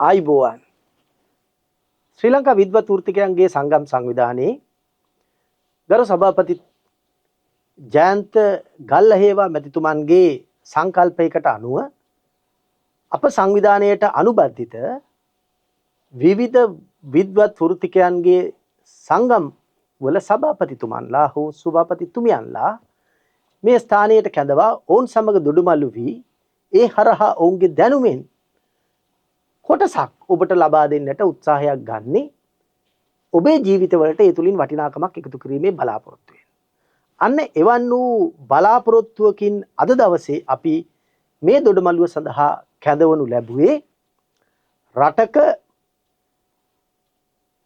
ආයිබෝවන් ශ්‍රී ලංකා විද්වත් වෘත්තිකයන්ගේ සංගම් සංවිධානයේ ගරු සභාපති ජයන්ත ගල්ලහේවා මැතිතුමන්ගේ සංකල්පයකට අනුව අප සංවිධානයට අනුබද්ධිත විවිධ විද්වත් වෘත්තිකයන්ගේ සංගම් වල සභාපතිතුමන්ලා හෝ සභාපතිතුමියන්ලා මේ ස්ථානයට කැඳවා ඔවුන් සමග දුඩුමළු වී ඒ හරහා ඔවුන්ගේ දැනුමෙන් කොටසක් ඔබට ලබා දෙන්නට උත්සාහයක් ගන්නේ ඔබේ ජීවිතවලට ඒ තුලින් වටිනාකමක් එකතු කිරීමේ බලාපොරොත්තුවෙන්. අන්න එවන් වූ බලාපොරොත්තුවකින් අද දවසේ අපි මේ දොඩමළුව සඳහා කැඳවනු ලැබුවේ රටක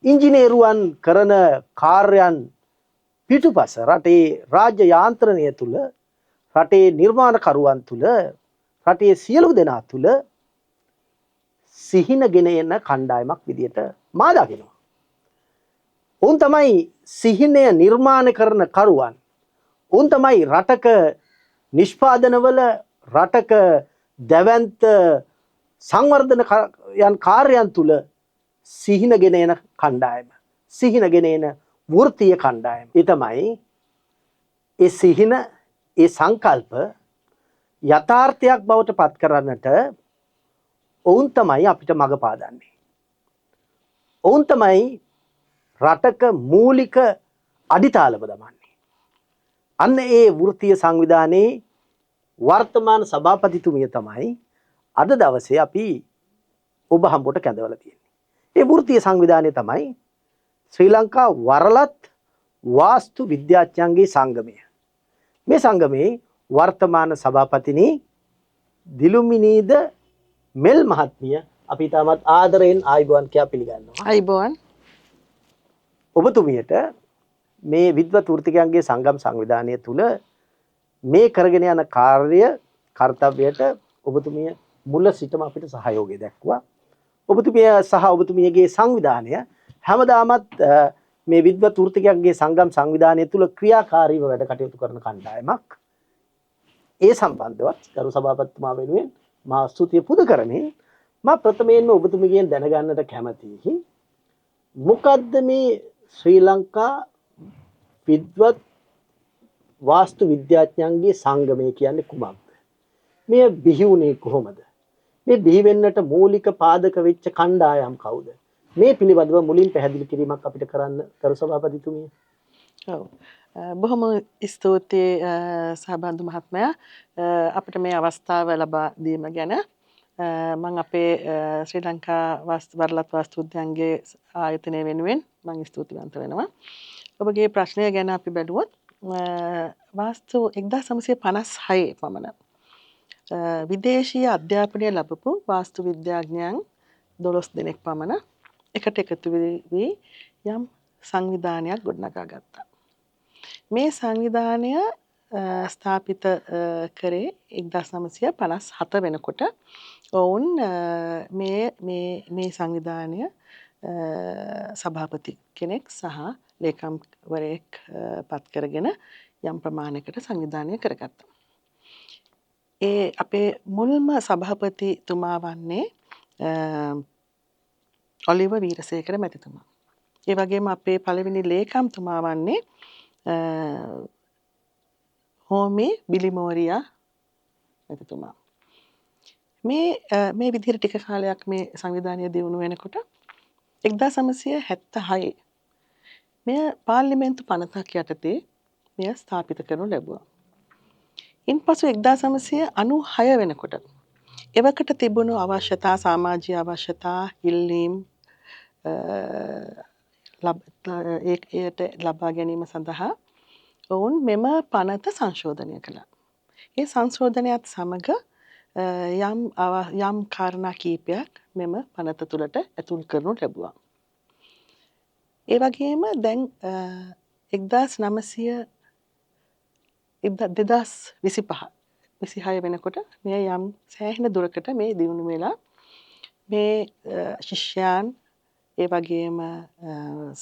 ඉංජිනේරුවන් කරන කාර්යයන් පිටුපස රටේ රාජ්‍ය යාන්ත්‍රණය තුල රටේ නිර්මාණකරුවන් තුල රටේ සියලු දෙනා තුල සිහිනගෙන එන කණ්ඩායමක් විදියට මා දකිනවා. උන් තමයි සිහිනය නිර්මාණය කරන කරුවන්. උන් තමයි රටක නිෂ්පාදනවල රටක දැවැන්ත සංවර්ධන යන් කාර්යයන් තුල සිහිනගෙන එන කණ්ඩායම. සිහිනගෙන එන වෘත්තීය කණ්ඩායම. ඒ තමයි ඒ සිහින ඒ සංකල්ප යථාර්ථයක් බවට පත් කරන්නට ඔවුන් තමයි අපිට මඟ පාදන්නේ. ඔවුන් තමයි රටක මූලික අඩිතාලම දමන්නේ. අන්න ඒ වෘත්තීය සංවිධානයේ වර්තමාන සභාපතිතුමිය තමයි අද දවසේ අපි ඔබ හම්බුවට කැඳවලා තියෙන්නේ. ඒ වෘත්තීය සංවිධානය තමයි ශ්‍රී ලංකා වරලත් වාස්තු විද්‍යාඥයන්ගේ සංගමය. මේ සංගමේ වර්තමාන සභාපතිනි දිලුමිනීද මෙල් මහත්මිය අපි තාමත් ආදරයෙන් ආයිබෝවන් කියා පිළිගන්නවා. ආයිබෝවන්. ඔබතුමියට මේ විද්වත් වෘත්තිකයන්ගේ සංගම් සංවිධානය තුල මේ කරගෙන යන කාර්යයට ඔබතුමිය මුල සිටම අපිට සහයෝගය දැක්වුවා. ඔබතුමිය සහ ඔබතුමියගේ සංවිධානය හැමදාමත් මේ විද්වත් වෘත්තිකයන්ගේ සංගම් සංවිධානය තුල ක්‍රියාකාරීව වැඩ කටයුතු කරන කණ්ඩායමක්. ඒ සම්බන්ධවත් ගරු සභාපතිතුමා වෙනුවෙන් මා ස්තුතිය පුද කරමින් මා ප්‍රථමයෙන්ම ඔබතුමියගෙන් දැනගන්නට කැමතියි. මොකද්ද මේ ශ්‍රී ලංකා විද්වත් වාස්තු විද්‍යාඥයන්ගේ සංගමය කියන්නේ කුමක්ද? මේ බිහි වුණේ කොහොමද? මේ බිහි වෙන්නට මූලික පාදක වෙච්ච කණ්ඩායම් කවුද? මේ පිළිබඳව මුලින් පැහැදිලි කිරීමක් අපිට කරන්න කරු සභාපතිතුමිය. ඔව්. බොහොම ස්තුතියි සහබන්දු මහත්මයා අපිට මේ අවස්ථාව ලබා දීම ගැන. මම අපේ ශ්‍රී ලංකා වරලත් වාස්තු උද්‍යානයේ ආයතනය වෙනුවෙන් මම ස්තුතිවන්ත වෙනවා. ඔබගේ ප්‍රශ්නය ගැන අපි බැලුවොත් වාස්තු 1956 පමණ විදේශීය අධ්‍යාපනය ලැබපු වාස්තු විද්‍යාඥයන් 12 දෙනෙක් පමණ එකට එකතු වී යම් සංවිධානයක් ගොඩනගා ගත්තා. මේ සංවිධානය ස්ථාපිත කරේ 1957 වෙනකොට ඔවුන් මේ සංවිධානය සභාපති කෙනෙක් සහ ලේකම්වරයෙක් පත් කරගෙන යම් ප්‍රමාණයකට සංවිධානය කරගත්තා. ඒ අපේ මුල්ම සභාපතිතුමා වන්නේ ඔලිව වීරසේකර මැතිතුමා. ඒ වගේම අපේ පළවෙනි ලේකම්තුමා වන්නේ හෝමි බිලිමෝරියා මැතිතුමා. මේ විදිහට ටික කාලයක් මේ සංවිධානය දියුණු වෙනකොට 1976 මෙය පාර්ලිමේන්තු පනතක් යටතේ මෙය ස්ථාපිත කරනු ලැබුවා. ඉන්පසු 1996 වෙනකොට එවකට තිබුණු අවශ්‍යතා සමාජීය අවශ්‍යතා ඉල්ලීම් ඒට ලබා ගැනීම සඳහා ඔවුන් මෙම පනත සංශෝධනය කළා. ඒ සංශෝධනයත් සමග යම් කාරණා කීපයක් මෙම පනත තුළට ඇතුල් කරනු ලැබුවා. ඒ වගේම දැන් 2026 වෙනකොට මේ යම් සෑහෙන දුරකට මේ දියුණු වෙලා මේ ශිෂ්‍යයන් ඒ වගේම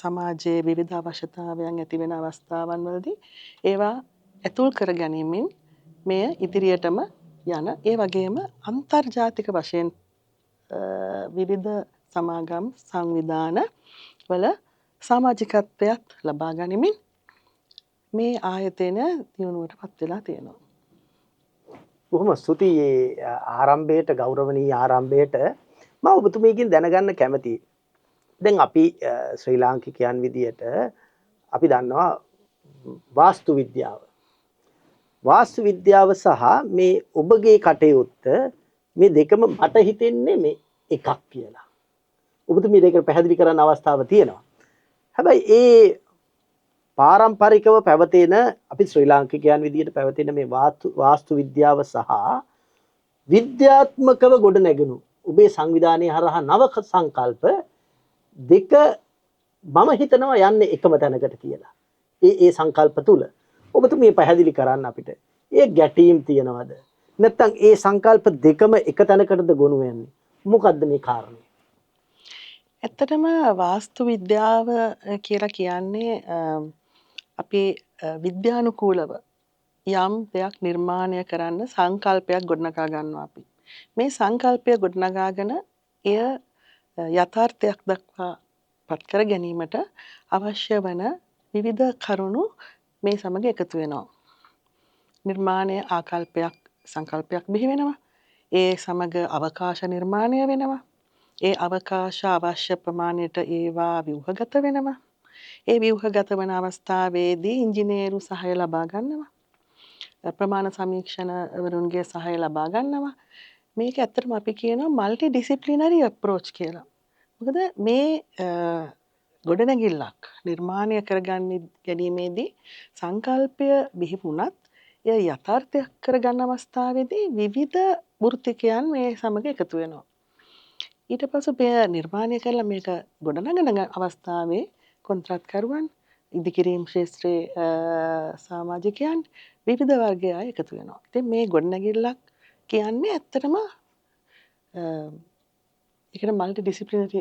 සමාජයේ විවිධ අවශ්‍යතාවයන් ඇති වෙන අවස්ථාවන් වලදී ඒවා ඇතුල් කර ගැනීමෙන් මෙය ඉදිරියටම යන ඒ වගේම අන්තර්ජාතික වශයෙන් විවිධ සමාගම් සංවිධාන වල සමාජිකත්වයක් ලබා ගනිමින් මේ ආයතන දියුණුවට පත් වෙලා තියෙනවා. බොහොම ස්තුතියි ආරම්භයට ගෞරවනීය ආරම්භයට මම ඔබතුමීගෙන් දැනගන්න කැමතියි. දැන් අපි ශ්‍රී ලාංකිකයන් විදියට අපි දන්නවා වාස්තු විද්‍යාව. වාස්තු විද්‍යාව සහ මේ ඔබගේ කටයුත්ත මේ දෙකම මට හිතෙන්නේ මේ එකක් කියලා. ඔබතුමී දෙක පැහැදිලි කරන්න අවස්ථාව තියෙනවා. හැබැයි ඒ පාරම්පරිකව පැවතෙන අපි ශ්‍රී ලාංකිකයන් විදියට පැවතෙන මේ වාස්තු විද්‍යාව සහ විද්‍යාත්මකව ගොඩ නැගුණු ඔබේ සංවිධානයේ හරහා නව සංකල්ප දෙක මම හිතනවා යන්නේ එකම තැනකට කියලා. ඒ සංකල්ප තුල ඔබතුමී පැහැදිලි කරන්න අපිට. ඒ ගැටීම් තියනවද? නැත්නම් ඒ සංකල්ප දෙකම එක තැනකටද ගොනු වෙන්නේ? මොකද්ද මේ කාරණේ? ඇත්තටම වාස්තු විද්‍යාව කියලා කියන්නේ අපි විද්‍යානුකූලව යම් දෙයක් නිර්මාණය කරන්න සංකල්පයක් ගොඩනගා ගන්නවා අපි. මේ සංකල්පය ගොඩනගාගෙන එය යථාර්ථයක් දක්වා පත් කර ගැනීමට අවශ්‍ය වන විවිධ කරුණු මේ සමග එකතු වෙනවා. නිර්මාණය ආකල්පයක් සංකල්පයක් බිහි වෙනවා. ඒ සමග අවකාශ නිර්මාණය වෙනවා. ඒ අවකාශ අවශ්‍ය ප්‍රමාණයට ඒවා ව්‍යුහගත වෙනවා. ඒ ව්‍යුහගත වන අවස්ථාවේදී ඉංජිනේරු සහාය ලබා ගන්නවා. ප්‍රමාණ සමීක්ෂණවරුන්ගේ සහාය ලබා ගන්නවා. මේක ඇත්තටම අපි කියනවා මල්ටි ඩිසිප්ලිනරි අප්‍රෝච් කියලා. මොකද මේ ගොඩනැගිල්ලක් නිර්මාණය ගැනීමේදී සංකල්පය බිහි වුණත් එය යථාර්ථයක් කරගන්න අවස්ථාවේදී විවිධ වෘත්තිකයන් මේ සමග එකතු වෙනවා. ඊට පස්සේ මෙය නිර්මාණය කරලා මේක ගොඩනගන අවස්ථාවේ කොන්ත්‍රාත්කරුවන් ඉදිකිරීම් ශාස්ත්‍රයේ සමාජිකයන් විවිධ වර්ගය අය එකතු වෙනවා. ඉතින් මේ ගොඩනැගිල්ලක් කියන්නේ ඇත්තටම ඒකට මල්ටි ඩිසිප්ලිනරි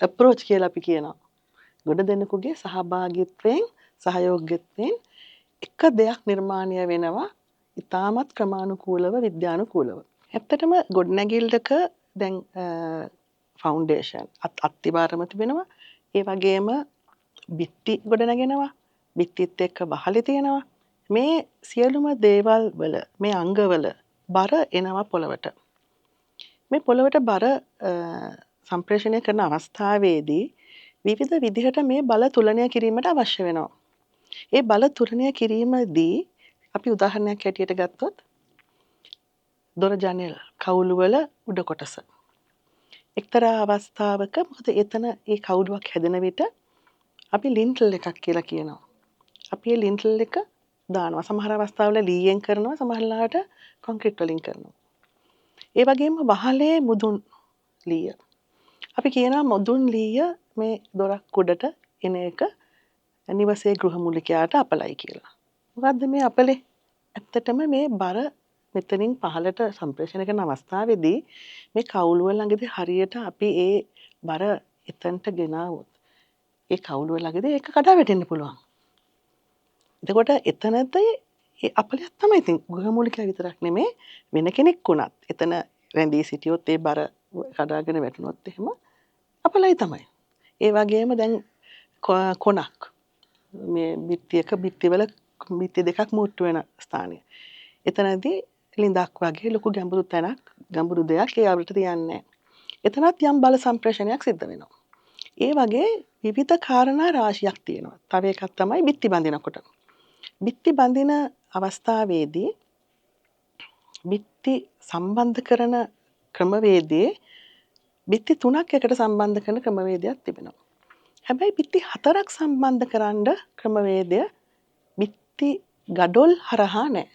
අප්‍රෝච් කියලා අපි කියනවා. ගොඩ දෙනෙකුගේ සහභාගීත්වයෙන් සහයෝගයෙන් එක දෙයක් නිර්මාණය වෙනවා. ඉතාමත් ක්‍රමානුකූලව විද්‍යානුකූලව. ඇත්තටම ගොඩනැගිල්ලක දැන් ෆවුන්ඩේෂන් අත්තිවාරම තිබෙනවා. ඒ වගේම බිත්ති ගොඩනගෙනවා. බිත්තිත් එක්ක වහලි තියෙනවා. මේ සියලුම දේවල් වල මේ අංගවල බර එනවා පොළවට. මේ පොළවට බර සම්ප්‍රේෂණය කරන අවස්ථාවේදී විවිධ විදිහට මේ බල තුලනය කිරීමට අවශ්‍ය වෙනවා. ඒ බල තුලනය කිරීමදී අපි උදාහරණයක් හැටියට ගත්තොත් දොර ජනෙල් කවුළු වල උඩ කොටස. එක්තරා අවස්ථාවක මොකද එතන ඒ කවුළුවක් හැදෙන විට අපි ලින්ටල් එකක් කියලා කියනවා. අපි ඒ ලින්ටල් එක දානවා. සමහර අවස්ථාවල ලීයෙන් කරනවා, සමහර ලාට කොන්ක්‍රීට් වලින් කරනවා. ඒ වගේම වහලේ මුදුන් ලීය. අපි කියනවා මුදුන් ලීය මේ දොරක් උඩට එන එක නිවසේ ගෘහමූලිකයාට අපලයි කියලා. මොකද්ද මේ අපලේ? ඇත්තටම මේ බර මෙතනින් පහළට සම්ප්‍රේෂණය කරන අවස්ථාවේදී මේ කවුළුව ළඟදී හරියට අපි ඒ බර එතනට ගෙනාවොත් ඒ කවුළුව ළඟදී ඒක කඩා වැටෙන්න පුළුවන්. එතකොට එතනදී ඒ අපලයක් තමයි. ඉතින් ගෘහමූලිකයා විතරක් නෙමෙයි වෙන කෙනෙක් වුණත් එතන රැඳී සිටියොත් ඒ බර කඩාගෙන වැටුණොත් එහෙම අපලයි තමයි. ඒ වගේම දැන් කොනක් මේ බිත්ති දෙකක් මුට්ටු වෙන ස්ථානය. එතනදී ලිඳක් වගේ ලොකු ගැඹුරු තැනක් ගැඹුරු දෙයක් ඒ අවුලට තියන්නේ. එතනත් යම් බල සම්ප්‍රේෂණයක් සිද්ධ වෙනවා. ඒ වගේ විවිධ කාරණා රාශියක් තියෙනවා. තව එකක් තමයි බිත්ති බඳිනකොට. බිත්ති බඳින අවස්ථාවේදී බිත්ති සම්බන්ධ කරන ක්‍රමවේදයේ බිත්ති 3ක් එකට සම්බන්ධ කරන ක්‍රමවේදයක් තිබෙනවා. හැබැයි බිත්ති 4ක් සම්බන්ධ කරන්න ක්‍රමවේදය බිත්ති ගඩොල් හරහා නැහැ.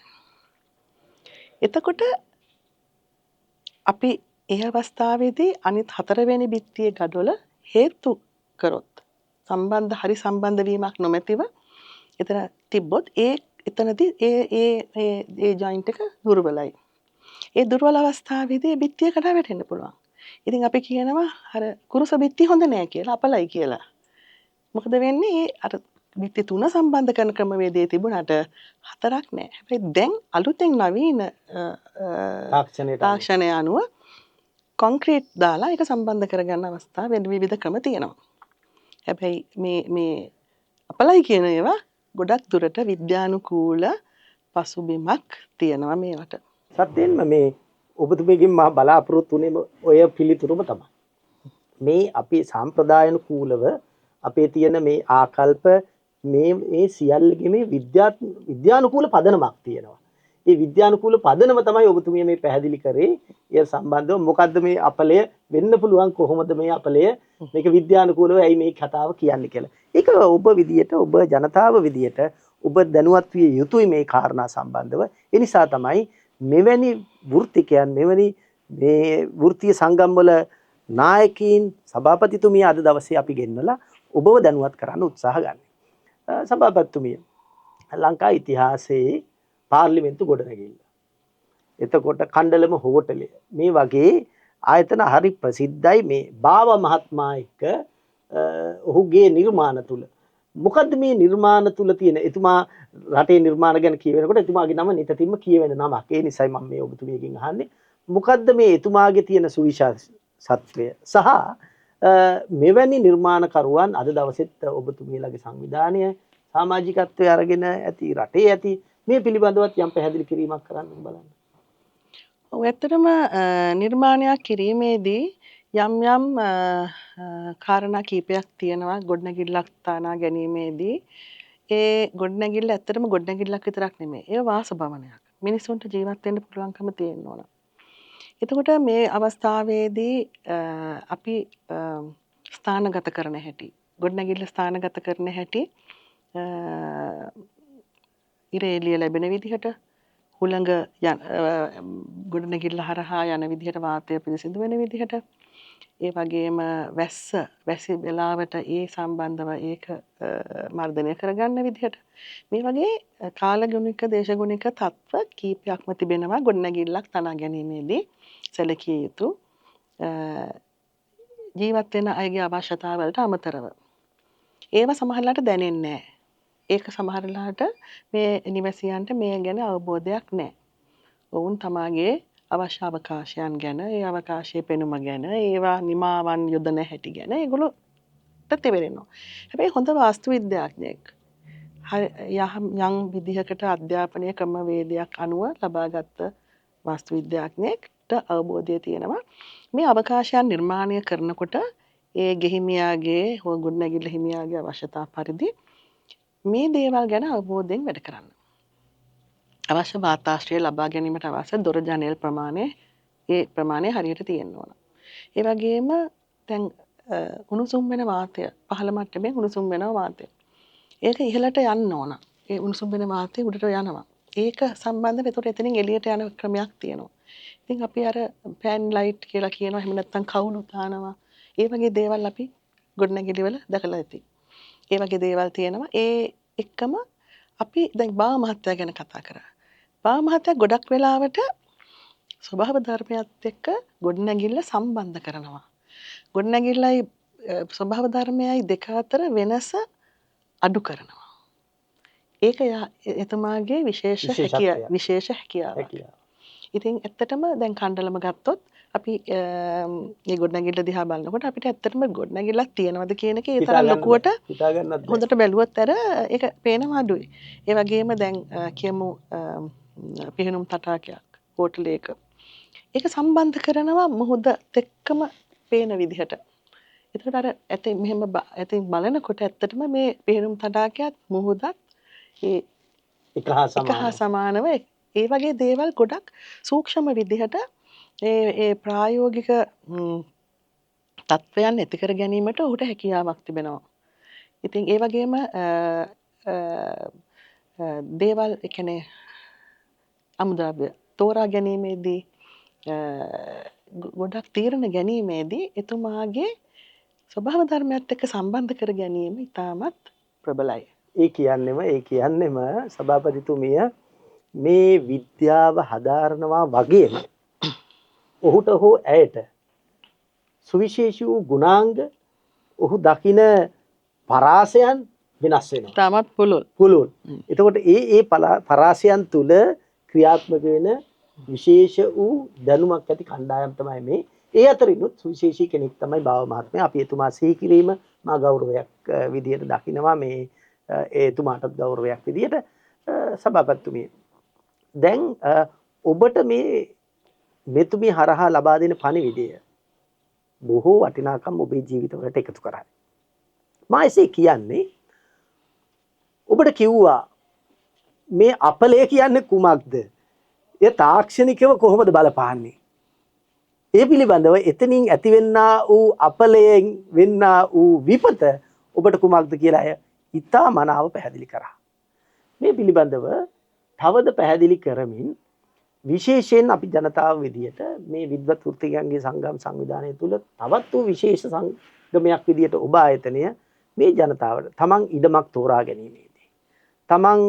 එතකොට අපි ඒ අවස්ථාවේදී අනිත් 4 වෙනි බිත්තියේ ගඩොල හේතු කරොත් හරි සම්බන්ධ වීමක් නොමැතිව එතන තිබ්බොත් එතනදී ඒ ජොයින්ට් එක දුර්වලයි. ඒ දුර්වල අවස්ථාවේදී බිත්තිය කඩා වැටෙන්න පුළුවන්. ඉතින් අපි කියනවා අර කුරුස බිත්ති හොඳ නෑ කියලා අපලයි කියලා. මොකද වෙන්නේ අර බිත්ති 3 සම්බන්ධ කරන ක්‍රමවේදයේ තිබුණාට 4ක් නෑ. හැබැයි දැන් අලුතෙන් නවීන තාක්ෂණය අනුව කොන්ක්‍රීට් දාලා ඒක සම්බන්ධ කරගන්න අවස්ථා වෙන විවිධ ක්‍රම තියෙනවා. හැබැයි මේ අපලයි කියන ඒවා ගොඩක් දුරට විද්‍යානුකූල පසුබිමක් තියෙනවා මේවට. සත්‍යයෙන්ම මේ ඔබතුමීගෙන් මා බලාපොරොත්තු වුණේ ඔය පිළිතුරම තමයි. මේ අපේ සම්ප්‍රදායනුකූලව අපේ තියෙන මේ ආකල්ප මේ සියල්ලගේ මේ විද්‍යානුකූල පදනමක් තියෙනවා. ඒ විද්‍යානුකූල පදනම තමයි ඔබතුමිය මේ පැහැදිලි කරේ. ඒ සම්බන්ධව මොකද්ද මේ අපලය වෙන්න පුළුවන්, කොහොමද මේ අපලය මේක විද්‍යානුකූලව ඇයි මේ කතාව කියන්නේ කියලා. ඒක ඔබ විදියට, ඔබ ජනතාව විදියට ඔබ දැනුවත් විය යුතුයි මේ කාරණා සම්බන්ධව. ඒ නිසා තමයි මෙවැනි වෘත්තිකයන්, මෙවැනි මේ වෘත්තීය සංගම් වල නායකයින්, සභාපතිතුමිය අද දවසේ අපි ගෙන්නලා ඔබව දැනුවත් කරන්න උත්සාහ ගන්න. සභාපතිතුමිය ලංකා ඉතිහාසයේ පාර්ලිමේන්තු ගොඩනැගිල්ල. එතකොට කණ්ඩලම හෝටලය. මේ වගේ ආයතන හරි ප්‍රසිද්ධයි. මේ බාව මහත්මයා එක්ක ඔහුගේ නිර්මාණ තුල. මොකද්ද මේ නිර්මාණ තුල තියෙන? එතුමා රටේ නිර්මාණ ගැන කියවෙනකොට එතුමාගේ නම නිතින්ම කියවෙන නමක්. ඒ නිසායි මම මේ ඔබතුමියගෙන් අහන්නේ. මොකද්ද මේ එතුමාගේ තියෙන සුවිශේෂත්වය? සහ මෙවැනි නිර්මාණකරුවන් අද දවසෙත් ඔබතුමියලගේ සංවිධානය සමාජිකත්වයේ අරගෙන ඇති, රටේ ඇති, මේ පිළිබඳවත් යම් පැහැදිලි කිරීමක් කරන්න බලන්න. ඔව්, ඇත්තටම නිර්මාණයක් කිරීමේදී යම් කාරණා කීපයක් තියෙනවා. ගොඩනැගිල්ලක් තානා ගැනීමේදී ඒ ගොඩනැගිල්ල ඇත්තටම ගොඩනැගිල්ලක් විතරක් නෙමෙයි. ඒ වාස භවනයක්. මිනිසුන්ට ජීවත් වෙන්න පුළුවන්කම තියෙන්න ඕන. එතකොට මේ අවස්ථාවේදී අපි ස්ථානගත කරන හැටි, ගොඩනැගිල්ල ස්ථානගත කරන හැටි, ඉර එළිය ලැබෙන විදිහට, හුළඟ ගොඩනැගිල්ල හරහා යන විදිහට, වාතය පිරිසිදු වෙන විදිහට, ඒ වගේම වැසි වෙලාවට ඒ සම්බන්ධව ඒක මර්ධනය කරගන්න විදිහට, මේ වගේ කාලගුණික, දේශගුණික තත්ත්ව කීපයක්ම තිබෙනවා ගොඩනැගිල්ලක් තනා ගැනීමේදී සැලකිය යුතු ජීවත් වෙන අයගේ අවශ්‍යතාවලට අමතරව. ඒවා සමහරලාට දැනෙන්නේ නැහැ. ඒක සමහරලාට මේ නිවැසියන්ට මේ ගැන අවබෝධයක් නැහැ. ඔවුන් තමාගේ අවශ්‍ය අවකාශයන් ගැන, ඒ අවකාශයේ පෙනුම ගැන, ඒවා නිමාවන් යොදන හැටි ගැන ඒගොල්ලෝ තෙවරෙනවා. හැබැයි හොඳ වාස්තු විද්‍යාඥයෙක් යම් විදිහකට අධ්‍යාපනය ක්‍රමවේදයක් අනුව ලබාගත් වාස්තු විද්‍යාඥයෙක්ට අවබෝධය තියෙනවා මේ අවකාශයන් නිර්මාණය කරනකොට ඒ ගෙහිමියාගේ හෝ ගොඩනැගිල්ල හිමියාගේ අවශ්‍යතා පරිදි මේ දේවල් ගැන අවබෝධයෙන් වැඩ කරන්න. අවශ්‍ය වාතාශ්‍රය ලබා ගැනීමට අවශ්‍ය දොර ජනෙල් ප්‍රමාණය හරියට තියෙන්න ඕන. ඒ වගේම දැන් උණුසුම් වෙන වාතය, පහළ මට්ටමේ උණුසුම් වෙන වාතය, ඒක ඉහළට යන්න ඕන. ඒ උණුසුම් වෙන වාතය උඩට යනවා. ඒක සම්බන්ධව ඒතකොට එතනින් එළියට යන ක්‍රමයක් තියෙනවා. ඉතින් අපි අර ෆෑන් ලයිට් කියලා කියනවා, එහෙම නැත්නම් කවුළු දානවා. ඒ වගේ දේවල් අපි ගොඩනැගිලි වල දැකලා ඇති. ඒ වගේ දේවල් තියෙනවා. ඒ එක්කම අපි දැන් බා මහත්තයා ගැන කතා කරා. බා මහත්තයා ගොඩක් වෙලාවට ස්වභාව ධර්මයත් එක්ක ගොඩනැගිල්ල සම්බන්ධ කරනවා. ගොඩනැගිල්ලයි ස්වභාව ධර්මයයි දෙක අතර වෙනස අඩු කරනවා. ඒක එතුමාගේ විශේෂ හැකියාවක්. ඉතින් ඇත්තටම දැන් කණ්ඩලම ගත්තොත් අපි මේ ගොඩනැගිල්ල දිහා බලනකොට අපිට ඇත්තටම ගොඩනැගිල්ලක් තියෙනවද කියන එක ඒ තරම් ලොකුවට හොඳට බැලුවොත් ඒක පේනවා අඩුයි. ඒ වගේම දැන් කියමු පිහිනුම් තටාකයක් හෝටලයක. ඒක සම්බන්ධ කරනවා මුහුදත් එක්කම පේන විදිහට. ඒකට අර ඇතින් මෙහෙම ඇතින් බලනකොට ඇත්තටම මේ පිහිනුම් තටාකයත් මුහුදත් එක හා සමානව ඒ වගේ දේවල් ගොඩක් සූක්ෂම විදිහට ඒ ප්‍රායෝගික තත්ත්වයන් ඇති කර ගැනීමට ඔහුට හැකියාවක් තිබෙනවා. ඉතින් ඒ වගේම දේවල් ඒ කියන්නේ අමුද්‍රව්‍ය තෝරා ගැනීමේදී ගොඩක් තීරණ ගැනීමේදී එතුමාගේ ස්වභාව ධර්මයත් එක්ක සම්බන්ධ කර ගැනීම ඉතාමත් ප්‍රබලයි. ඒ කියන්නෙම සභාපතිතුමිය මේ විද්‍යාව හදාරනවා වගේම ඔහුට හෝ ඇයට සුවිශේෂී වූ ගුණාංග, ඔහු දකින පරාසයන් වෙනස් වෙනවා. ඉතාමත් පුළුල්. එතකොට ඒ පරාසයන් තුල ක්‍රියාත්මක වෙන විශේෂ වූ දැනුමක් ඇති කණ්ඩායම් තමයි මේ ඒ අතරිනුත් සුවිශේෂී කෙනෙක් තමයි බාව මහත්මයා. අපි එතුමා සිහි කිරීම මා ගෞරවයක් විදියට දකිනවා මේ එතුමාටත් ගෞරවයක් විදියට සභාපතිතුමිය. දැන් ඔබට මේ මෙතුමිය හරහා ලබා දෙන පණිවිඩය බොහෝ වටිනාකම් ඔබේ ජීවිතවලට එකතු කරයි. මා එසේ කියන්නේ ඔබට කිව්වා මේ අපලය කියන්නේ කුමක්ද? ඒ තාක්ෂණිකව කොහොමද බලපාන්නේ? ඒ පිළිබඳව එතනින් ඇතිවෙන්නා වූ අපලයෙන් වෙන්නා වූ විපත ඔබට කුමක්ද කියලා අය ඉතා මනාව පැහැදිලි කරා. මේ පිළිබඳව තවද පැහැදිලි කරමින් විශේෂයෙන් අපි ජනතාව විදියට මේ විද්වත් වෘත්තිකයන්ගේ සංගම් සංවිධානය තුළ තවත් වූ විශේෂ සංගමයක් විදියට ඔබ ආයතනය මේ ජනතාවට තමන් ඉඩමක් තෝරා ගැනීමේදී තමන්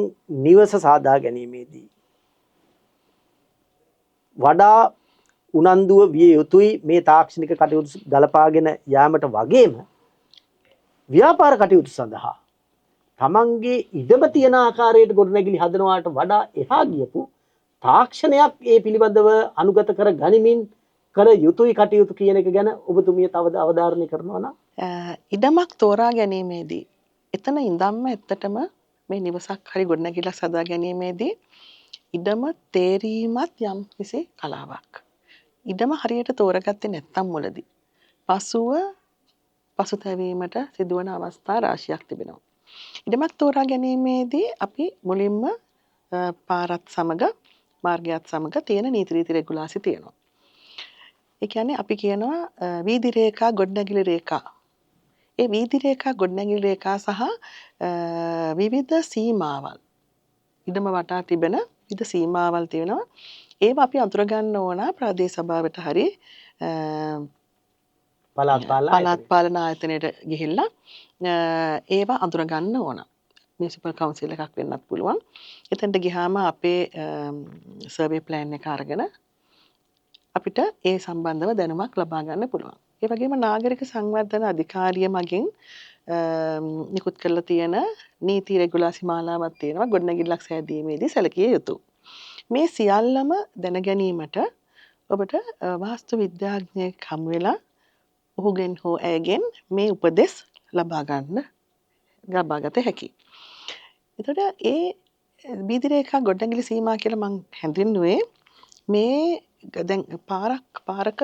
නිවස සාදා ගැනීමේදී වඩා උනන්දුව විය යුතුයි මේ තාක්ෂණික කටයුතු ගලපාගෙන යාමට වගේම ව්‍යාපාර කටයුතු සඳහා තමන්ගේ ඉඩම තියෙන ආකාරයට ගොඩනැගිලි හදනවාට වඩා එහා ගියපු තාක්ෂණයක් ඒ පිළිබඳව අනුගත කර ගනිමින් කළ යුතුයි කටයුතු කියන එක ගැන ඔබතුමිය තවද අවධාරණය කරනවා නම් ඉඩමක් තෝරා ගැනීමේදී එතන ඉඳන්ම ඇත්තටම මේ නිවසක් හරි ගොඩනැගිල්ලක් සදා ගැනීමේදී ඉඩම තේරීමත් යම් කිසි කලාවක්. ඉඩම හරියට තෝරගත්තේ නැත්තම් මුලදී පසුව පසුතැවීමට සිදුවන අවස්ථා රාශියක් තිබෙනවා. ඉඩමක් තෝරා ගැනීමේදී අපි මුලින්ම පාරත් සමග මාර්ගයත් සමග තියෙන නීති රීති රෙගුලාසි තියෙනවා. ඒ කියන්නේ අපි කියනවා වීදි රේඛා ගොඩනැගිලි රේඛා. ඒ වීදි රේඛා ගොඩනැගිලි රේඛා සහ විවිධ සීමාවල් ඉඩම වටා තිබෙන විවිධ සීමාවල් තියෙනවා. ඒවා අපි අඳුර ගන්න ඕන ප්‍රාදේශ සභාවට හරි පළාත් පාලන ආයතනයට ගිහිල්ලා ඒවා අඳුර ගන්න ඕන. මියුනිසිපල් කවුන්සිල් එකක් වෙන්නත් පුළුවන්. එතනට ගියාම අපේ සර්වේ ප්ලෑන් එක අරගෙන අපිට ඒ සම්බන්ධව දැනුමක් ලබා ගන්න පුළුවන්. ඒ වගේම නාගරික සංවර්ධන අධිකාරිය මගින් නිකුත් කරලා තියෙන නීති රෙගුලාසි මාලාවක් තියෙනවා ගොඩනැගිල්ලක් සෑදීමේදී සැලකිය යුතු. මේ සියල්ලම දැන ගැනීමට ඔබට වාස්තු විද්‍යාඥයෙක් හමු වෙලා ඔහුගෙන් හෝ ඇයගෙන් මේ උපදෙස් ලබාගත හැකියි. එතකොට ඒ වීදි රේඛා ගොඩනැගිලි සීමා කියලා මම හැඳින්වුවේ මේ දැන් පාරක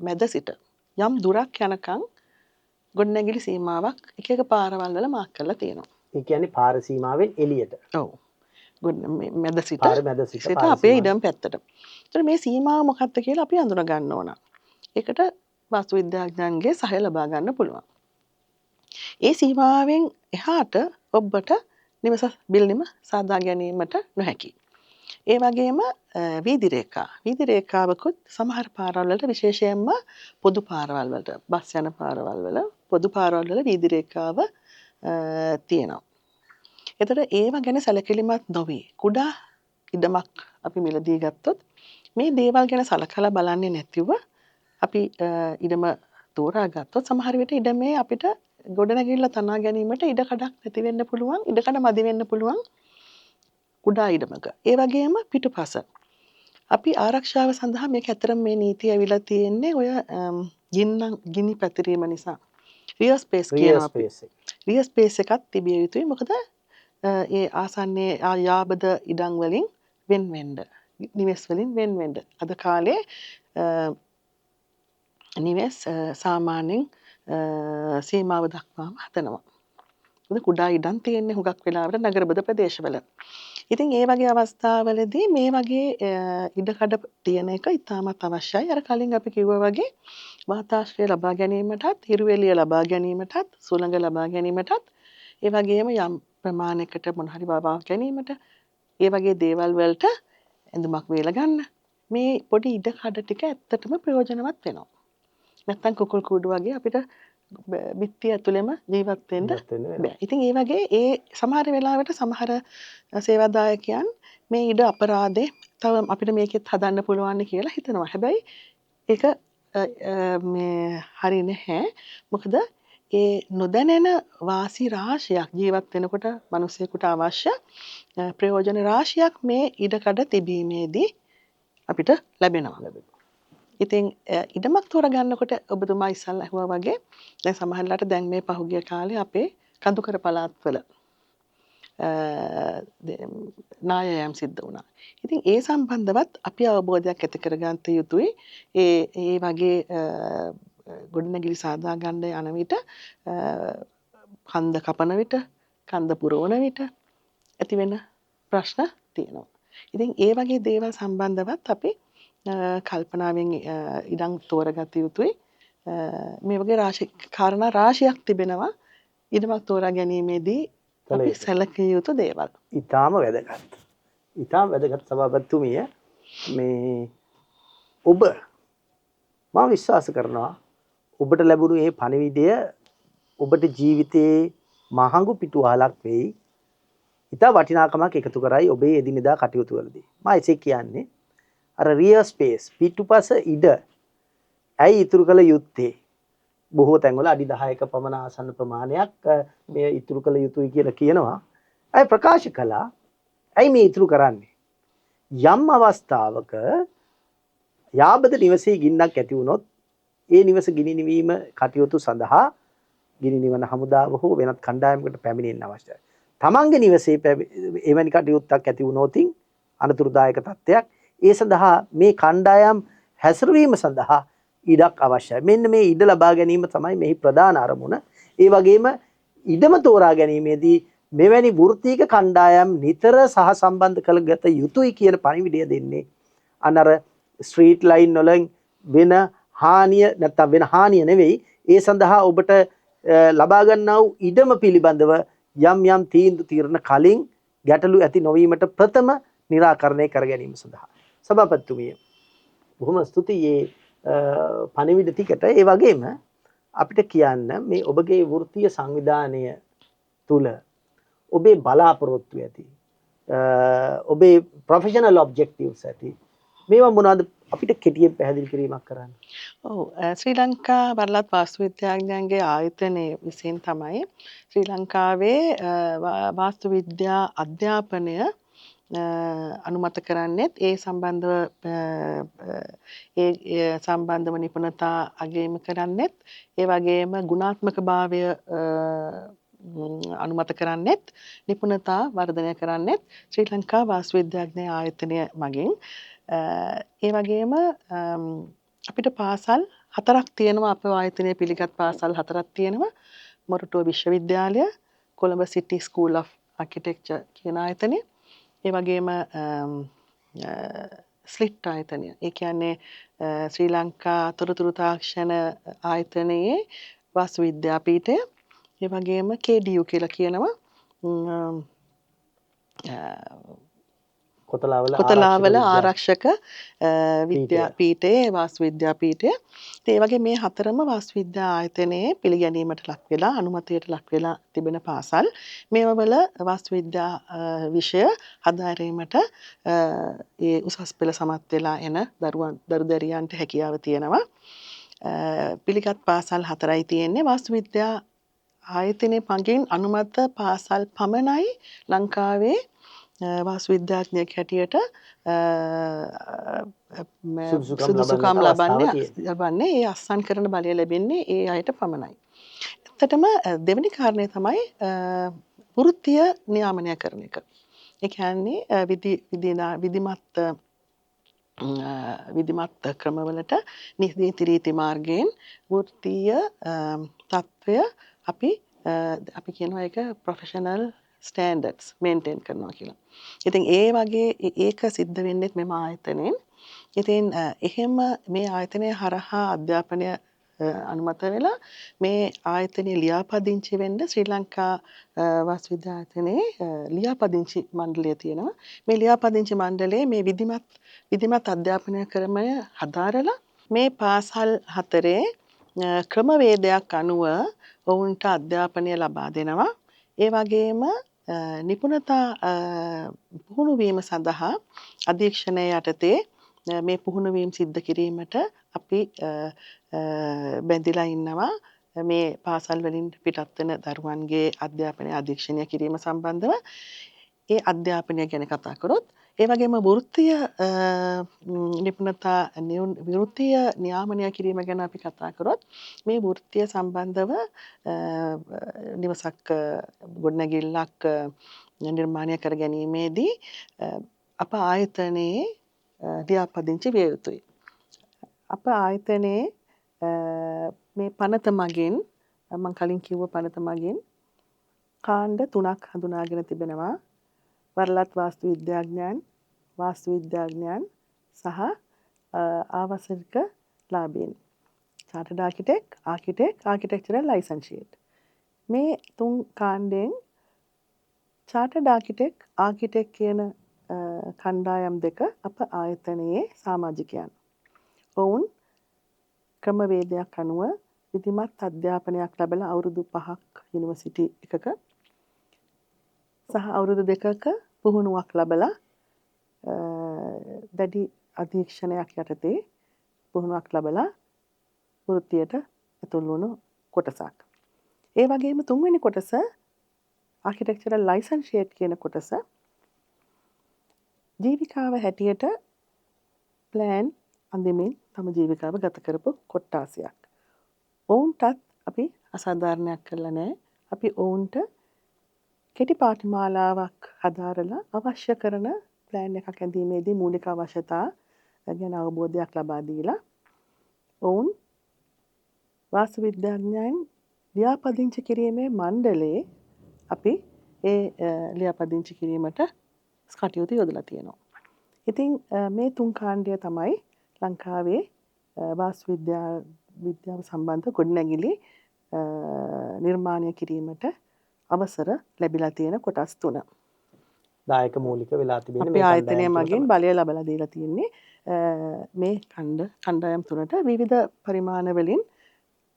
මැද සිට යම් දුරක් යනකම් ගොඩනැගිලි සීමාවක් එක එක පාරවල් වල මාක් කරලා තියෙනවා. ඒ කියන්නේ පාර සීමාවෙන් එළියට. ඔව්. මැද සිට අපේ ඉඩම් පැත්තට. ඒතර මේ සීමාව මොකක්ද කියලා අපි අඳුන ගන්න ඕන. ඒකට වාස්තු විද්‍යාඥයන්ගේ සහාය ලබා ගන්න පුළුවන්. ඒ සීමාවෙන් එහාට ඔබට නිවස බිල්ඩිම සාදා ගැනීමට නොහැකි. ඒ වගේම වීදි රේඛාවකුත් සමහර පාරවල් වලට විශේෂයෙන්ම පොදු පාරවල් වලට බස් යන පාරවල් වල පොදු පාරවල් වල වීදි රේඛාව තියෙනවා. එතකොට ඒව ගැන සැලකිලිමත් නොවි කුඩා ඉඩමක් අපි මිලදී ගත්තොත් මේ දේවල් ගැන සලකලා බලන්නේ නැතිව අපි ඉඩම තෝරා ගත්තොත් සමහර විට ඉඩමේ අපිට ගොඩනැගිල්ල තනා ගැනීමට ඉඩ කඩක් නැති වෙන්න පුළුවන්, ඉඩ කඩ මදි වෙන්න පුළුවන් කුඩා ඉඩමක. ඒ වගේම පිටුපස අපි ආරක්ෂාව සඳහා මේක ඇතරම් මේ නීතිය ඇවිල්ලා තියෙන්නේ ඔය ගිනි පැතිරීම නිසා. රියර් ස්පේස් කියනවා අපි. රියර් ස්පේස් එකක් තිබිය යුතුයි. මොකද ඒ ආසන්නයේ යාබද ඉඩම් වලින් වෙන් වෙන්න. නිවෙස් වලින් වෙන් වෙන්න. අද කාලේ නිවෙස් සාමාන්‍යයෙන් සීමාව දක්වාම හදනවා. කුඩා ඉඩම් තියෙන්නේ හුඟක් වෙලාවට නගරබද ප්‍රදේශවල. ඉතින් ඒ වගේ අවස්ථාවලදී මේ වගේ ඉඩකඩ තියෙන එක ඉතාමත් අවශ්‍යයි. අර කලින් අපි කිව්වා වගේ වාතාශ්‍රය ලබා ගැනීමටත්, හිරු එළිය ලබා ගැනීමටත්, සුළඟ ලබා ගැනීමටත්, ඒ වගේම යම් ප්‍රමාණයකට මොන හරි වවා ගැනීමට, ඒ වගේ දේවල් වලට ඇඳුමක් වේල ගන්න. මේ පොඩි ඉඩකඩ ටික ඇත්තටම ප්‍රයෝජනවත් වෙනවා. නැත්තම් කුකුල් කූඩු වගේ අපිට බිත්තිය ඇතුළෙම ජීවත් වෙන්න බෑ. ඉතින් ඒ වගේ ඒ සමහර වෙලාවට සමහර සේවාදායකයන් මේ ඉඩ අපරාධේ තව අපිට මේකෙත් හදන්න පුළුවන් කියලා හිතනවා. හැබැයි ඒක මේ හරි නැහැ. මොකද ඒ නොදැනෙන වාසි රාශියක් ජීවත් වෙනකොට මිනිසෙකුට අවශ්‍ය ප්‍රයෝජන රාශියක් මේ ඉඩකඩ තිබීමේදී අපිට ලැබෙනවා. ඉතින් ඉඩමක් තෝරගන්නකොට ඔබතුමා ඉස්සල්ලා ඇහුවා වගේ දැන් සමහරලාට දැන් මේ පහුගිය කාලේ අපේ කඳුකර පළාත්වල නායයන් සිද්ධ වුණා. ඉතින් ඒ සම්බන්ධවත් අපි අවබෝධයක් ඇති කරගන්න යුතුයි. ඒ වගේ ගොඩනැගිලි සාදා ගන්න යන විට කන්ද කපන විට කන්ද පුරවන විට ඇති වෙන ප්‍රශ්න තියෙනවා. ඉතින් ඒ වගේ දේවල් සම්බන්ධවත් අපි කල්පනාවෙන් ඉඩම් තෝරගත යුතුයි. මේ වගේ කාරණා රාශියක් තිබෙනවා ඉඩමක් තෝරා ගැනීමේදී අපි සැලකිය යුතු දේවල්. ඊටාම වැදගත්. ඊටාම වැදගත් සභාපතිතුමිය මේ ඔබ මම විශ්වාස කරනවා ඔබට ලැබුණු මේ පණිවිඩය ඔබට ජීවිතේ මහඟු පිටුවහලක් වෙයි. ඉතා වටිනාකමක් එකතු කරයි ඔබේ එදිනෙදා කටයුතු වලදී. මම එසේ කියන්නේ අර රියර් ස්පේස් පිටුපස ඉඩ ඇයි ඉතුරු කළ යුත්තේ? බොහෝ තැන්වල අඩි 10ක පමණ ආසන්න ප්‍රමාණයක් මේ ඉතුරු කළ යුතුයි කියලා කියනවා. අය ප්‍රකාශ කළා. ඇයි මේ ඉතුරු කරන්නේ? යම් අවස්ථාවක යාබද නිවසේ ගින්නක් ඇති වුණොත් ඒ නිවස ගිනි නිවීම කටයුතු සඳහා ගිනි නිවන හමුදාව හෝ වෙනත් කණ්ඩායමකට පැමිණෙන්න අවශ්‍යයි. තමන්ගේ නිවසේ එවැනි කටයුත්තක් ඇති වුණොත් අනතුරුදායක තත්ත්වයක් ඒ සඳහා මේ කණ්ඩායම් හැසිරවීම සඳහා ඉඩක් අවශ්‍යයි. මෙන්න මේ ඉඩ ලබා ගැනීම තමයි මෙහි ප්‍රධාන අරමුණ. ඒ වගේම ඉඩම තෝරා ගැනීමේදී මෙවැනි වෘත්තීක කණ්ඩායම් නිතර සහසම්බන්ධ කරගත යුතුයි කියන පණිවිඩය දෙන්නේ අනර ස්ට්‍රීට් ලයින් වලින් වෙන හානිය නැත්නම් වෙන හානිය නෙවෙයි ඒ සඳහා ඔබට ලබා ගන්නා වූ ඉඩම පිළිබඳව යම් යම් තීරණ කලින් ගැටලු ඇති නොවීමට ප්‍රථම निराකරණය කර ගැනීම සඳහා සභාපතිතුමිය බොහොම ස්තුතියි පණිවිඩ ටිකට. ඒ වගේම අපිට කියන්න මේ ඔබගේ වෘත්තීය සංවිධානය තුල ඔබේ බලාපොරොත්තු ඇති ඔබේ ප්‍රොෆෙෂනල් ඔබ්ජෙක්ටිව්ස් ඇති මේවා මොනවද අපිට කෙටියෙන් පැහැදිලි කිරීමක් කරන්න. ඔව් ශ්‍රී ලංකා වරලත් වාස්තු විද්‍යාඥයන්ගේ ආයතනයේ විසින් තමයි ශ්‍රී ලංකාවේ වාස්තු විද්‍යා අධ්‍යාපනය අනුමත කරන්නේත් ඒ සම්බන්ධව නිපුණතා අගයම කරන්නේත් ඒ වගේම ගුණාත්මක භාවය අනුමත කරන්නේත් නිපුණතා වර්ධනය කරන්නේත් ශ්‍රී ලංකා වාස්තු විද්‍යාඥ ආයතනය මගින් ඒ වගේම අපිට පාසල් 4ක් තියෙනවා. අපේ ආයතනයේ පිළිගත් පාසල් 4ක් තියෙනවා. මොරටුව විශ්වවිද්‍යාලය, කොළඹ සිටි ස්කූල් ඔෆ් ආකිටෙක්චර් කියන ආයතනය, ඒ වගේම ස්ලිට් ආයතනය. ඒ කියන්නේ ශ්‍රී ලංකා තොරතුරු තාක්ෂණ ආයතනයේ වාස්තු විද්‍යාපීඨය, ඒ වගේම KDU කියලා කියනවා. කොතලාවල ආරක්ෂක විද්‍යාපීඨයේ වාස්තු විද්‍යාපීඨය. ඒ වගේ මේ හතරම වාස්තු විද්‍යා ආයතනයේ පිළිගැනීමට ලක් වෙලා අනුමතයට ලක් වෙලා තිබෙන පාසල්. මේවා වල වාස්තු විද්‍යා විෂය හදාරීමට ඒ උසස් පෙළ සමත් වෙලා එන දරු දැරියන්ට හැකියාව තියෙනවා. පිළිගත් පාසල් 4යි තියෙන්නේ. වාස්තු විද්‍යා ආයතනයේ පඟින් අනුමත පාසල් පමණයි ලංකාවේ වාස්තු විද්‍යාඥයෙක් හැටියට සුදුසුකම් ලබන්නේ ඒ අස්සන් කරන බලය ලැබෙන්නේ ඒ අයට පමණයි. ඇත්තටම දෙවෙනි කාරණය තමයි වෘත්තීය නියාමනය කරන එක. ඒ කියන්නේ විධිමත් ක්‍රමවලට නීති රීති මාර්ගයෙන් වෘත්තීය තත්ත්වය අපි කියනවා ඒක ප්‍රොෆෙෂනල් ස්ටෑන්ඩඩ්ස් මේන්ටේන් කරනවා කියලා. ඉතින් ඒ වගේ ඒක සිද්ධ වෙන්නේ මෙම ආයතනයෙන්. ඉතින් එහෙම මේ ආයතනය හරහා අධ්‍යාපනය අනුමත වෙලා මේ ආයතනයේ ලියාපදිංචි වෙන්න ශ්‍රී ලංකා වාස්තු විද්‍යා ආයතනයේ ලියාපදිංචි මණ්ඩලය තියෙනවා. මේ ලියාපදිංචි මණ්ඩලයේ මේ විධිමත් අධ්‍යාපන ක්‍රමය හදාරලා මේ පාසල් 4 ක්‍රමවේදයක් අනුව ඔවුන්ට අධ්‍යාපනය ලබා දෙනවා. ඒ වගේම නිපුණතා පුහුණු වීම සඳහා අධීක්ෂණය යටතේ මේ පුහුණු වීම සිද්ධ කිරීමට අපි බැඳිලා ඉන්නවා. මේ පාසල් වලින් පිටත් වෙන දරුවන්ගේ අධ්‍යාපනය අධීක්ෂණය කිරීම සම්බන්ධව ඒ අධ්‍යාපනය ගැන කතා කරොත් ඒ වගේම වෘත්තීය නිපුණතා වෘත්තීය නියාමනය කිරීම ගැන අපි කතා කරොත් මේ වෘත්තීය සම්බන්ධව නිවසක් ගොඩනැගිල්ලක් නිර්මාණය කර ගැනීමේදී අප ආයතනයේ ලියාපදිංචි විය යුතුයි. අප ආයතනයේ මේ පනත මගින් මම කලින් කිව්ව පනත මගින් කාණ්ඩ 3ක් හඳුනාගෙන තිබෙනවා. වරලත් වාස්තු විද්‍යාඥයන් සහ ආවසනික ලාභීන්. චාර්ටර්ඩ් ආකිටෙක්චරල් ලයිසන්සියේට්. මේ 3 කාණ්ඩයෙන් චාර්ටර්ඩ් ආකිටෙක් කියන කණ්ඩායම් දෙක අප ආයතනයේ සමාජිකයන්. ඔවුන් ක්‍රමවේදයක් අනුව විධිමත් අධ්‍යාපනයක් ලැබලා අවුරුදු 5ක් යුනිවර්සිටි එකක සහ අවුරුදු 2ක පුහුණුවක් ලැබලා දැඩි අධීක්ෂණයක් යටතේ පුහුණුවක් ලැබලා වෘත්තියට ඇතුල් වුණු කොටසක්. ඒ වගේම තුන්වෙනි කොටස ආකිටෙක්චරල් ලයිසන්සියේට් කියන කොටස ජීවිකාව හැටියට ප්ලෑන් අඳිමින් තම ජීවිකාව ගත කරපු කොට්ටාසයක්. ඔවුන්ටත් අපි අසාධාරණයක් කළා නෑ. අපි ඔවුන්ට කෙටි පාඨමාලාවක් හදාරලා අවශ්‍ය කරන ප්ලෑන් එකක් ඇඳීමේදී මූලික අවශ්‍යතා ගැන අවබෝධයක් ලබා දීලා ඔවුන් වාස්තු විද්‍යාඥයන් ලියාපදිංචි කිරීමේ මණ්ඩලයේ අපි ඒ ලියාපදිංචි කිරීමට කටයුතු යොදලා තියෙනවා. ඉතින් මේ 3 කාණ්ඩය තමයි ලංකාවේ වාස්තු විද්‍යාව සම්බන්ධ ගොඩනැගිලි නිර්මාණය කිරීමට අවසර ලැබිලා තියෙන කොටස් 3. දායක මූලික වෙලා තිබෙන අපේ ආයතනය මගින් බලය ලබලා දීලා තියෙන්නේ මේ කණ්ඩායම් 3ට විවිධ පරිමාණ වලින්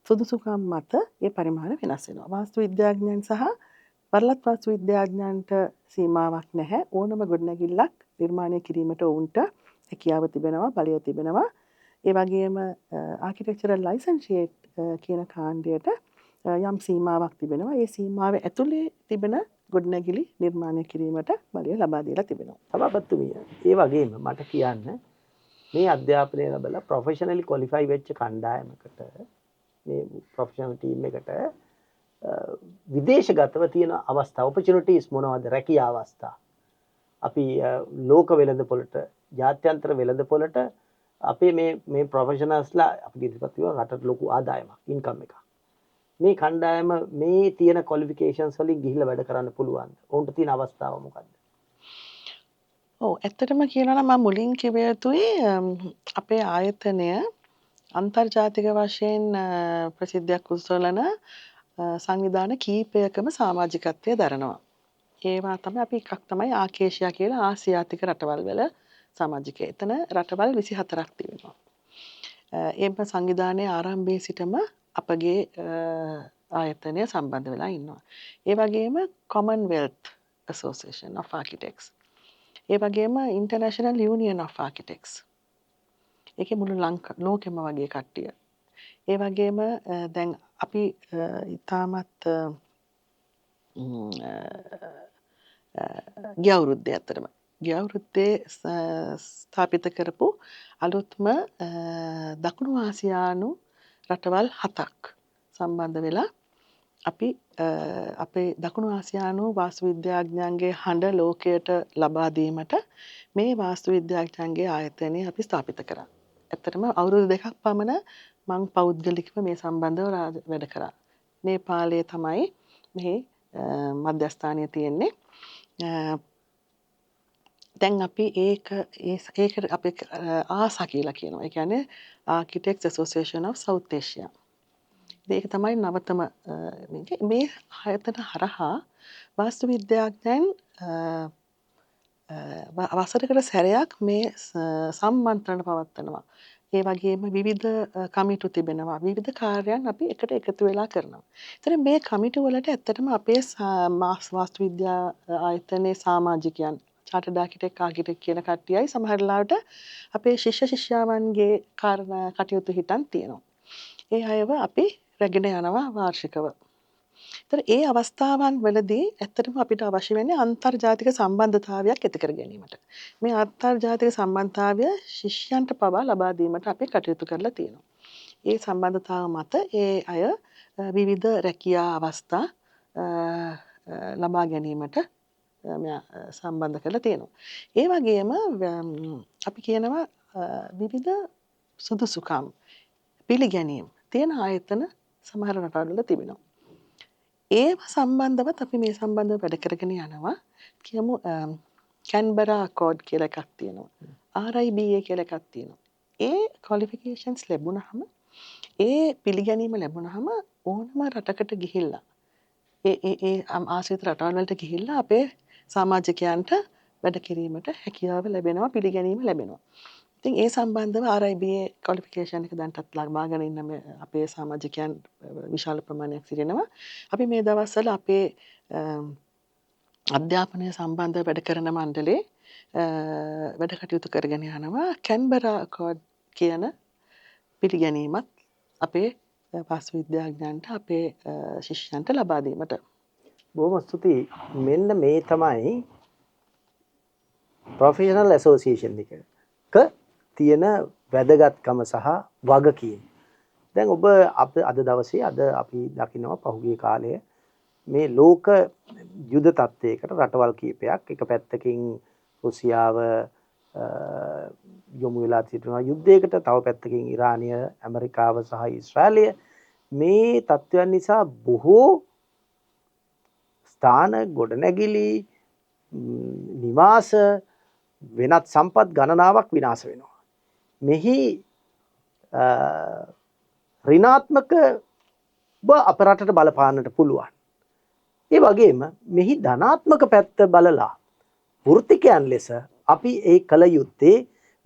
සුදුසුකම් මත ඒ පරිමාණ වෙනස් වෙනවා. වාස්තු විද්‍යාඥයන් සහ වරලත් වාස්තු විද්‍යාඥයන්ට සීමාවක් නැහැ. ඕනම ගොඩනැගිල්ලක් නිර්මාණය කිරීමට ඔවුන්ට හැකියාව තිබෙනවා, බලය තිබෙනවා. ඒ වගේම ආකිටෙක්චරල් ලයිසන්සියේට් කියන කාණ්ඩයට යම් සීමාවක් තිබෙනවා. ඒ සීමාව ඇතුලේ තිබෙන ගොඩනැගිලි නිර්මාණය කිරීමට බලය ලබා දීලා තිබෙනවා. සභාපතිතුමිය, ඒ වගේම මට කියන්න මේ අධ්‍යාපනය ලැබලා ප්‍රොෆෙෂනලි ක්වොලිෆයි වෙච්ච කණ්ඩායමකට මේ ප්‍රොෆෙෂනල් ටීම් එකට විදේශගතව තියෙන අවස්ථා ඔපචුනිටිස් මොනවද? රැකියා අවස්ථා. අපි ලෝක වෙළඳපොළට, ජාත්‍යන්තර වෙළඳපොළට අපේ මේ ප්‍රොෆෙෂනල්ස්ලා අපි ඉදිරිපත් කරන රටට ලොකු ආදායමක්, ඉන්කම් එකක්. මේ කණ්ඩායම මේ තියෙන ක්වොලිෆිකේෂන්ස් වලින් ගිහිල්ලා වැඩ කරන්න පුළුවන්. ඔවුන්ට තියෙන අවස්ථාව මොකක්ද? ඔව්, ඇත්තටම කියනවා නම් මම මුලින් කිව යුතුයි අපේ ආයතනය අන්තර්ජාතික වශයෙන් ප්‍රසිද්ධියක් උසුලන සංවිධාන කීපයකම සමාජිකත්වය දරනවා. ඒවා තමයි අපි එකක් තමයි ආකේෂියා කියලා ආසියාතික රටවල් වල සමාජිකය. එතන රටවල් 24ක් තිබෙනවා. එම සංවිධානයේ ආරම්භයේ සිටම අපගේ ආයතනය සම්බන්ධ වෙලා ඉන්නවා. ඒ වගේම Commonwealth Association of Architects. ඒ වගේම International Union of Architects. ඒකේ මුළු ලෝකෙම වගේ කට්ටිය. ඒ වගේම දැන් අපි ඉතාමත් ගිය අවුරුද්දේ ස්ථාපිත කරපු අලුත්ම දකුණු ආසියානු රටවල් 7ක් සම්බන්ධ වෙලා අපි අපේ දකුණු ආසියානු වාස්තු විද්‍යාඥයන්ගේ හඬ ලෝකයට ලබා දීමට මේ වාස්තු විද්‍යාඥයන්ගේ ආයතනය අපි ස්ථාපිත කරා. ඇත්තටම අවුරුදු 2ක් පමණ මං පෞද්ගලිකව මේ සම්බන්ධව වැඩ කරා. නේපාලයේ තමයි මේ මධ්‍යස්ථානය තියෙන්නේ. දැන් අපි ඒකට අපි ආසා කියලා කියනවා. ඒ කියන්නේ Architects Association of South Asia. ඒක තමයි නවතම මේ ආයතන හරහා වාස්තු විද්‍යාඥයන් වසරකට සැරයක් මේ සම්මන්ත්‍රණ පවත්වනවා. ඒ වගේම විවිධ කමිටු තිබෙනවා. විවිධ කාර්යයන් අපි එකට එකතු වෙලා කරනවා. ඒතර මේ කමිටු වලට ඇත්තටම අපේ වාස්තු විද්‍යා ආයතනයේ සමාජිකයන් චාර්ටර්ඩ් ආකිටෙක් කියන කට්ටියයි සමහර ලාවට අපේ ශිෂ්‍ය ශිෂ්‍යාවන්ගේ කටයුතු හිටන් තියෙනවා. ඒ අයව අපි රැගෙන යනවා වාර්ෂිකව. ඒතර ඒ අවස්ථාවන් වලදී ඇත්තටම අපිට අවශ්‍ය වෙන්නේ අන්තර්ජාතික සම්බන්ධතාවයක් ඇති කර ගැනීමට. මේ අන්තර්ජාතික සම්බන්ධතාවය ශිෂ්‍යයන්ට පවා ලබා දීමට අපි කටයුතු කරලා තියෙනවා. ඒ සම්බන්ධතාව මත ඒ අය විවිධ රැකියා අවස්ථා ලබා ගැනීමට සම්බන්ධ කරලා තියෙනවා. ඒ වගේම අපි කියනවා විවිධ සුදුසුකම් පිළිගැනීම් තියෙන ආයතන සමහර රටවල් තිබෙනවා. ඒව සම්බන්ධවත් අපි මේ සම්බන්ධව වැඩ කරගෙන යනවා. කියමු කැන්බරා අකෝඩ් කියලා එකක් තියෙනවා. RIBA කියලා එකක් තියෙනවා. ඒ ක්වොලිෆිකේෂන්ස් ලැබුණාම ඒ පිළිගැනීම ලැබුණාම ඕනම රටකට ගිහිල්ලා ඒ ආශ්‍රිත රටවල් වලට ගිහිල්ලා අපේ සමාජිකයන්ට වැඩ කිරීමට හැකියාව ලැබෙනවා, පිළිගැනීම ලැබෙනවා. ඉතින් ඒ සම්බන්ධව RIBA ක්වොලිෆිකේෂන් එක දැන්ටත් ලබාගෙන ඉන්න අපේ සමාජිකයන් විශාල ප්‍රමාණයක් සිටිනවා. අපි මේ දවස්වල අපේ අධ්‍යාපනය සම්බන්ධව වැඩ කරන මණ්ඩලේ වැඩ කටයුතු කරගෙන යනවා කැන්බරා අකෝඩ් කියන පිළිගැනීමත් අපේ පස් විද්‍යාඥයන්ට අපේ ශිෂ්‍යයන්ට ලබා දීමට. බොහොම ස්තුතියි. මෙන්න මේ තමයි ප්‍රොෆෙෂනල් ඇසෝසියේෂන් එකක තියෙන වැදගත්කම සහ වගකීම. දැන් ඔබ අද දවසේ අපි දකිනවා පහුගිය කාලයේ මේ ලෝක යුද තත්ත්වයකට රටවල් කීපයක් එක පැත්තකින් රුසියාව යොමු වෙලා සිටිනවා යුද්ධයකට, තව පැත්තකින් ඉරානය, ඇමරිකාව සහ ඊශ්‍රායලය මේ තත්ත්වයන් නිසා බොහෝ ස්ථාන, ගොඩනැගිලි, නිවාස, වෙනත් සම්පත් ගණනාවක් විනාශ වෙනවා. මෙහි ඍණාත්මක අප රටට බලපාන්නට පුළුවන්. ඒ වගේම මෙහි ධනාත්මක පැත්ත බලලා වෘත්තිකයන් ලෙස අපි ඒ කල යුත්තේ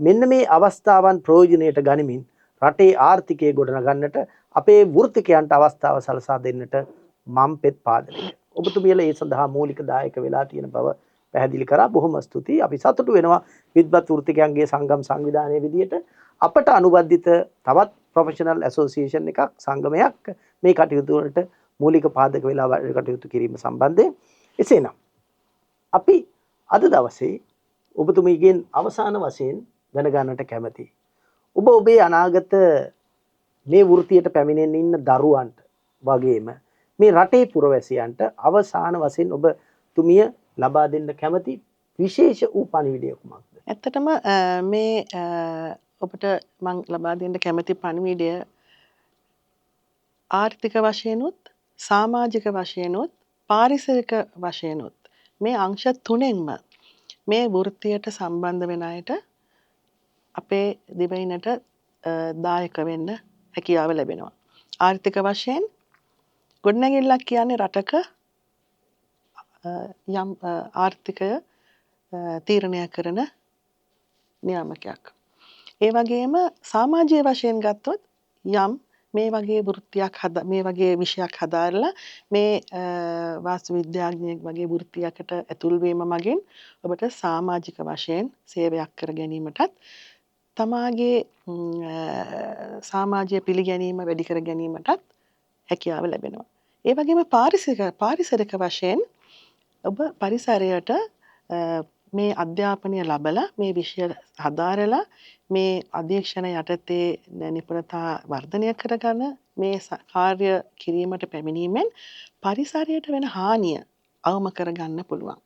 මෙන්න මේ අවස්ථාවන් ප්‍රයෝජනයට ගනිමින් රටේ ආර්ථිකය ගොඩනගන්නට අපේ වෘත්තිකයන්ට අවස්ථාව සලසා දෙන්නට මම් පෙත් පාදනය. ඔබතුමියලා ඒ සඳහා මූලික දායක වෙලා තියෙන බව පැහැදිලි කරා. බොහොම ස්තුතියි. අපි සතුටු වෙනවා විද්වත් වෘත්තිකයන්ගේ සංගම් සංවිධානයේ විදියට අපට අනුබද්ධිත තවත් ප්‍රොෆෙෂනල් ඇසෝසියේෂන් එකක්, සංගමයක් මේ කටයුතු වලට මූලික පාදක වෙලා කටයුතු කිරීම සම්බන්ධයෙන්. එසේනම් අපි අද දවසේ ඔබතුමීගෙන් අවසාන වශයෙන් දැනගන්නට කැමතියි. ඔබ ඔබේ අනාගත මේ වෘත්තියට පැමිණෙන්න ඉන්න දරුවන්ට වගේම මේ රටේ පුරවැසියන්ට අවසාන වශයෙන් ඔබතුමිය ලබා දෙන්න කැමති විශේෂ වූ පණිවිඩය කුමක්ද? ඇත්තටම මේ ඔබට මම ලබා දෙන්න කැමති පණිවිඩය ආර්ථික වශයෙන්ුත්, සමාජික වශයෙන්ුත්, පාරිසරික වශයෙන්ුත් මේ අංශ තුනෙන්ම මේ වෘත්තියට සම්බන්ධ වෙන අයට අපේ දිවයිනට දායක වෙන්න හැකියාව ලැබෙනවා. ආර්ථික වශයෙන් ගොඩනැගිල්ලක් කියන්නේ රටක යම් ආර්ථිකය තීරණය කරන නියාමකයක්. ඒ වගේම සමාජීය වශයෙන් ගත්තොත් යම් මේ වගේ වෘත්තියක් මේ වගේ විෂයක් හදාරලා මේ වාස්තු විද්‍යාඥයෙක් වගේ වෘත්තියකට ඇතුල් වීම මගින් ඔබට සමාජික වශයෙන් සේවයක් කර ගැනීමටත් තමාගේ සමාජීය පිළිගැනීම වැඩි කර ගැනීමටත් හැකියාව ලැබෙනවා. ඒ වගේම පාරිසරික වශයෙන් ඔබ පරිසරයට මේ අධ්‍යාපනය ලබලා මේ විෂය හදාරලා මේ අධීක්ෂණ යටතේ නිපුණතා වර්ධනය කරගන්න මේ කාර්ය කිරීමට පැමිණීමෙන් පරිසරයට වෙන හානිය අවම කරගන්න පුළුවන්.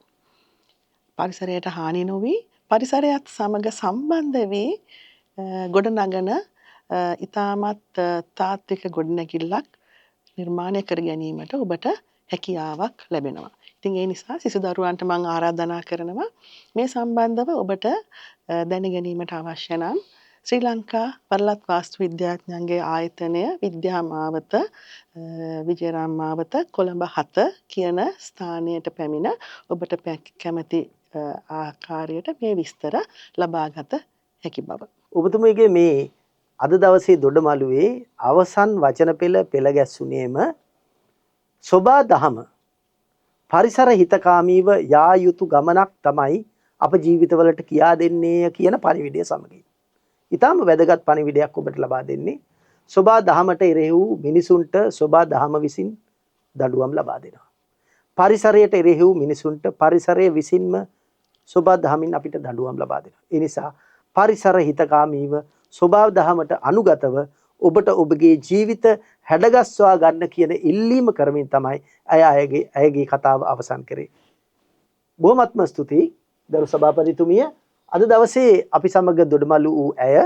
පරිසරයට හානි නොවි පරිසරයත් සමග සම්බන්ධ වී ගොඩනගන ඉතාමත් තාත්වික ගොඩනැගිල්ලක් නිර්මාණය කර ගැනීමට ඔබට හැකියාවක් ලැබෙනවා. ඉතින් ඒ නිසා සිසු දරුවන්ට මම ආරාධනා කරනවා මේ සම්බන්ධව ඔබට දැන ගැනීමට අවශ්‍ය නම් ශ්‍රී ලංකා පළාත් වාස්තු විද්‍යාඥයන්ගේ ආයතනය විද්‍යාමාවත විජේරාම් මාවත කොළඹ 7 කියන ස්ථානයට පැමිණ ඔබට කැමති ආකාරයට මේ විස්තර ලබාගත හැකි බව. ඔබතුමීගේ මේ අද දවසේ දොඩමළුවේ අවසන් වචන පෙළ ගැස්සුනේම සෝබා දහම පරිසර හිතකාමීව යා යුතු ගමනක් තමයි අප ජීවිතවලට කියා දෙන්නේ කියන පණිවිඩය සමගින්. ඊටාම වැදගත් පණිවිඩයක් ඔබට ලබා දෙන්නේ සෝබා දහමට එරෙහි වූ මිනිසුන්ට සෝබා දහම විසින් දඬුවම් ලබා දෙනවා. පරිසරයට එරෙහි වූ මිනිසුන්ට පරිසරය විසින්ම සෝබා දහමින් අපිට දඬුවම් ලබා දෙනවා. ඒ නිසා පරිසර හිතකාමීව ස්වභාව දහමට අනුගතව ඔබට ඔබගේ ජීවිත හැඩගස්වා ගන්න කියන ඉල්ලීම කරමින් තමයි ඇයගේ කතාව අවසන් කරේ. බොහොමත්ම ස්තුතියි දරු සභාපතිතුමිය. අද දවසේ අපි සමග දොඩමළු වූ ඇය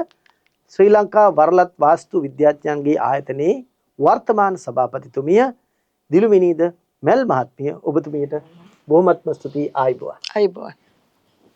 ශ්‍රී ලංකා වරලත් වාස්තු විද්‍යාඥයන්ගේ ආයතනයේ වර්තමාන සභාපතිතුමිය දිලුමිනීද මැල් මහත්මිය. ඔබතුමියට බොහොමත්ම ස්තුතියි. ආයුබෝවන්. අයිබෝවන්.